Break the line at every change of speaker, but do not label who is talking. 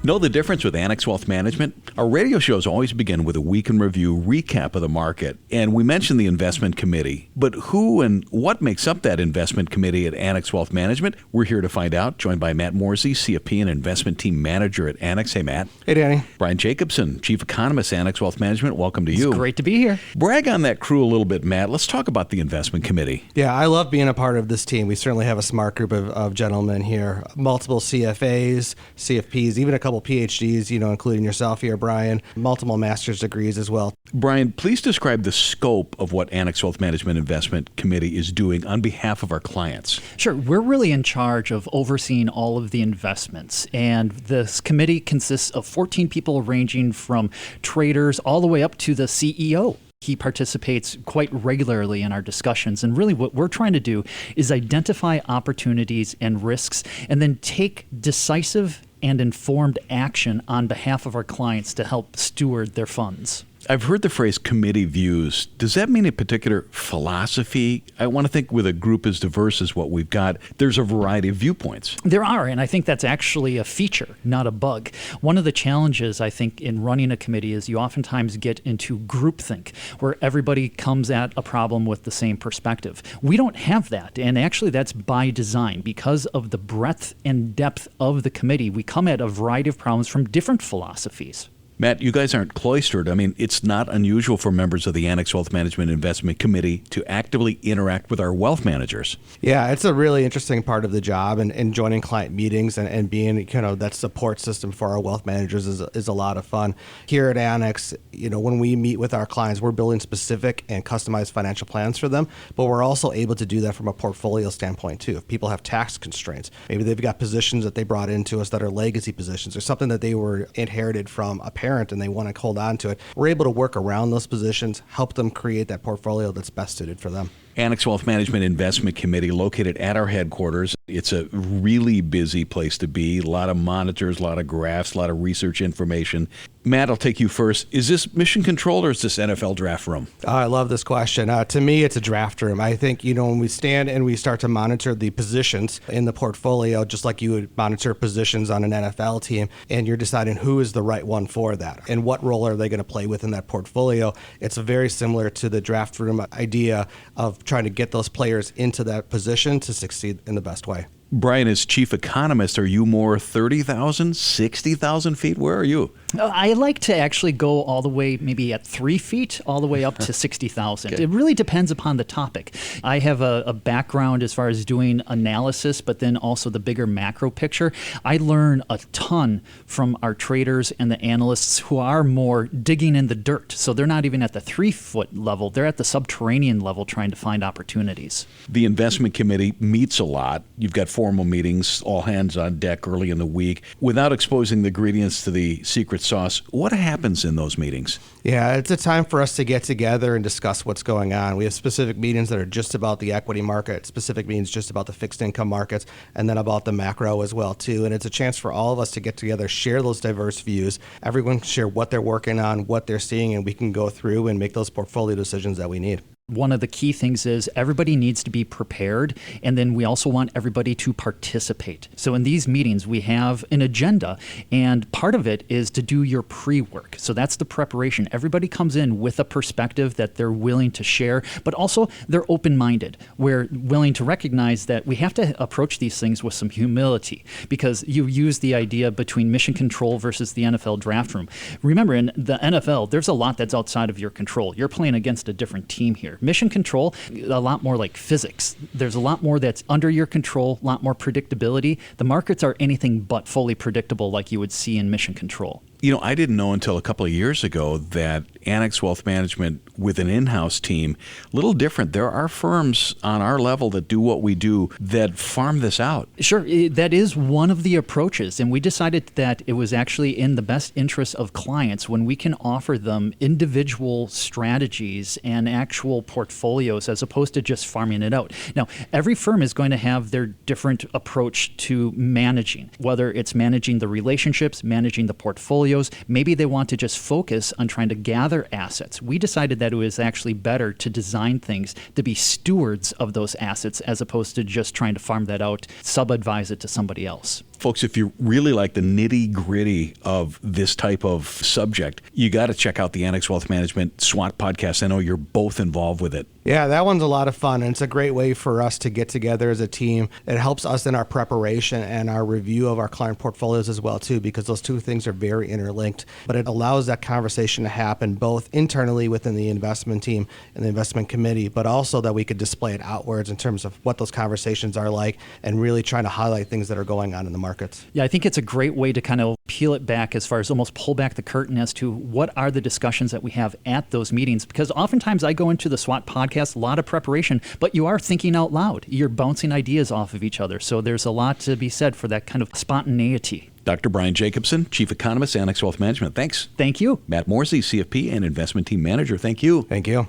Know the difference with Annex Wealth Management? Our radio shows always begin with a week in review recap of the market. And we mentioned the investment committee. But who and what makes up that investment committee at Annex Wealth Management? We're here to find out, joined by Matt Morzy, CFP and Investment Team Manager at Annex. Hey, Matt.
Hey, Danny.
Brian Jacobsen, Chief Economist, Annex Wealth Management. Welcome to you.
It's great to be here.
Brag on that crew a little bit, Matt. Let's talk about the investment committee.
Yeah, I love being a part of this team. We certainly have a smart group of gentlemen here. Multiple CFAs, CFPs, even a couple PhDs, including yourself here, Brian. Multiple master's degrees as well.
Brian, please describe the scope of what Annex Wealth Management Investment Committee is doing on behalf of our clients.
Sure. We're really in charge of overseeing all of the investments. And this committee consists of 14 people ranging from traders all the way up to the CEO. He participates quite regularly in our discussions. And really what we're trying to do is identify opportunities and risks and then take decisive and informed action on behalf of our clients to help steward their funds.
I've heard the phrase committee views. Does that mean a particular philosophy? I want to think with a group as diverse as what we've got, there's a variety of viewpoints.
There are, and I think that's actually a feature, not a bug. One of the challenges, I think, in running a committee is you oftentimes get into groupthink, where everybody comes at a problem with the same perspective. We don't have that, and actually that's by design. Because of the breadth and depth of the committee, we come at a variety of problems from different philosophies.
Matt, you guys aren't cloistered. I mean, it's not unusual for members of the Annex Wealth Management Investment Committee to actively interact with our wealth managers.
Yeah, it's a really interesting part of the job, and joining client meetings and being that support system for our wealth managers is a lot of fun. Here at Annex, when we meet with our clients, we're building specific and customized financial plans for them, but we're also able to do that from a portfolio standpoint too. If people have tax constraints, maybe they've got positions that they brought into us that are legacy positions or something that they were inherited from a parent and they want to hold on to it, we're able to work around those positions, help them create that portfolio that's best suited for them.
Annex Wealth Management Investment Committee located at our headquarters. It's a really busy place to be. A lot of monitors, a lot of graphs, a lot of research information. Matt, I'll take you first. Is this mission controlled or is this NFL draft room?
I love this question. To me, it's a draft room. I think, when we stand and we start to monitor the positions in the portfolio, just like you would monitor positions on an NFL team, and you're deciding who is the right one for that and what role are they going to play within that portfolio. It's very similar to the draft room idea of trying to get those players into that position to succeed in the best way.
Brian, as Chief Economist, are you more 30,000, 60,000 feet? Where are you?
I like to actually go all the way, maybe at 3 feet, all the way up to 60,000. Okay. It really depends upon the topic. I have a background as far as doing analysis, but then also the bigger macro picture. I learn a ton from our traders and the analysts who are more digging in the dirt. So they're not even at the 3-foot level. They're at the subterranean level trying to find opportunities.
The investment committee meets a lot. You've got formal meetings, all hands on deck early in the week. Without exposing the ingredients to the secret sauce, what happens in those meetings?
Yeah, it's a time for us to get together and discuss what's going on. We have specific meetings that are just about the equity market, specific meetings just about the fixed income markets, and then about the macro as well, too. And it's a chance for all of us to get together, share those diverse views. Everyone can share what they're working on, what they're seeing, and we can go through and make those portfolio decisions that we need.
One of the key things is everybody needs to be prepared, and then we also want everybody to participate. So in these meetings, we have an agenda, and part of it is to do your pre-work. So that's the preparation. Everybody comes in with a perspective that they're willing to share, but also they're open-minded. We're willing to recognize that we have to approach these things with some humility, because you use the idea between mission control versus the NFL draft room. Remember, in the NFL, there's a lot that's outside of your control. You're playing against a different team here. Mission control, a lot more like physics. There's a lot more that's under your control, a lot more predictability. The markets are anything but fully predictable like you would see in mission control.
I didn't know until a couple of years ago that Annex Wealth Management with an in-house team, a little different. There are firms on our level that do what we do that farm this out.
Sure, that is one of the approaches. And we decided that it was actually in the best interest of clients when we can offer them individual strategies and actual portfolios as opposed to just farming it out. Now, every firm is going to have their different approach to managing, whether it's managing the relationships, managing the portfolio, maybe they want to just focus on trying to gather assets. We decided that it was actually better to design things to be stewards of those assets as opposed to just trying to farm that out, sub-advise it to somebody else.
Folks, if you really like the nitty-gritty of this type of subject, you got to check out the Annex Wealth Management SWOT podcast. I know you're both involved with it.
Yeah, that one's a lot of fun, and it's a great way for us to get together as a team. It helps us in our preparation and our review of our client portfolios as well, too, because those two things are very interlinked. But it allows that conversation to happen both internally within the investment team and the investment committee, but also that we could display it outwards in terms of what those conversations are like and really trying to highlight things that are going on in the markets.
Yeah, I think it's a great way to kind of peel it back as far as almost pull back the curtain as to what are the discussions that we have at those meetings. Because oftentimes I go into the SWOT podcast, a lot of preparation, but you are thinking out loud. You're bouncing ideas off of each other. So there's a lot to be said for that kind of spontaneity.
Dr. Brian Jacobsen, Chief Economist, Annex Wealth Management. Thanks.
Thank you.
Matt Morzy, CFP and Investment Team Manager. Thank you.
Thank you.